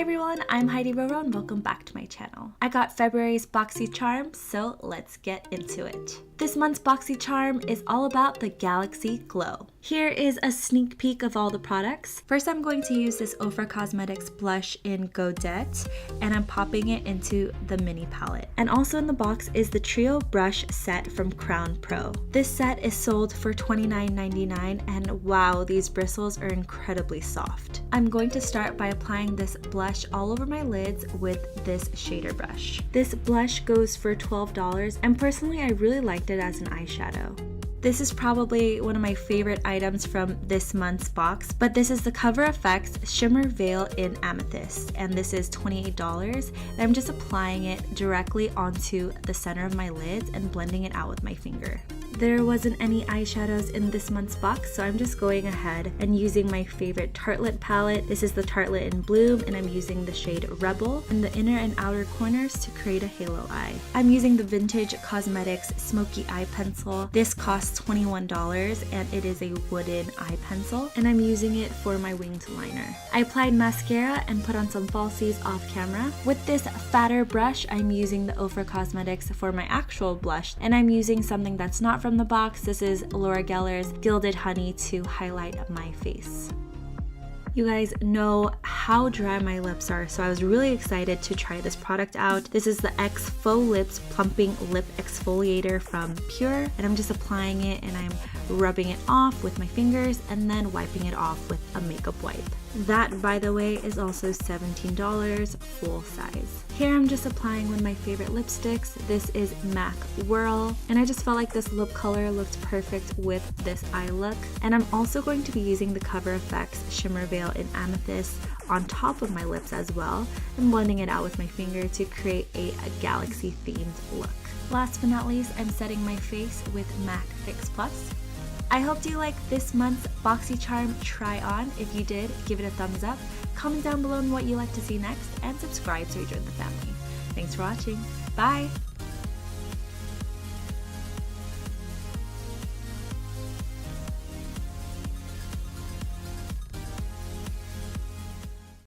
everyone, I'm heidiroro and welcome back to my channel. I got February's Boxy Charm, so let's get into it. This month's Boxy Charm is all about the Galaxy Glow. Here is a sneak peek of all the products. First, I'm going to use this Ofra Cosmetics blush in Godet, and I'm popping it into the mini palette. And also in the box is the Trio Brush Set from Crown Pro. This set is sold for $29.99, and wow, these bristles are incredibly soft. I'm going to start by applying this blush all over my lids with this shader brush. This blush goes for $12, and personally I really liked it as an eyeshadow. This is probably one of my favorite items from this month's box, but this is the CoverFX Shimmer Veil in Amethyst, and this is $28, and I'm just applying it directly onto the center of my lids and blending it out with my finger. There wasn't any eyeshadows in this month's box, so I'm just going ahead and using my favorite Tartlet palette. This is the Tartlet in Bloom, and I'm using the shade Rebel in the inner and outer corners to create a halo eye. I'm using the Vintage Cosmetics Smokey eye pencil. This costs $21, and it is a wooden eye pencil, and I'm using it for my winged liner. I applied mascara and put on some falsies off camera. With this fatter brush, I'm using the Ofra Cosmetics for my actual blush, and I'm using something that's not from the box. This is Laura Geller's Gilded Honey to highlight my face. You guys know how dry my lips are, so I was really excited to try this product out. This is the X-Faux Lips Plumping Lip Exfoliator from Pure, and I'm just applying it and I'm rubbing it off with my fingers and then wiping it off with a makeup wipe. That, by the way, is also $17, full size. Here I'm just applying one of my favorite lipsticks. This is MAC Whirl, and I just felt like this lip color looked perfect with this eye look. And I'm also going to be using the CoverFX Shimmer Veil in Amethyst on top of my lips as well, and blending it out with my finger to create a galaxy themed look. Last but not least, I'm setting my face with MAC Fix Plus. I hope you liked this month's Boxy Charm try on. If you did, give it a thumbs up, comment down below on what you'd like to see next, and subscribe so you join the family. Thanks for watching. Bye!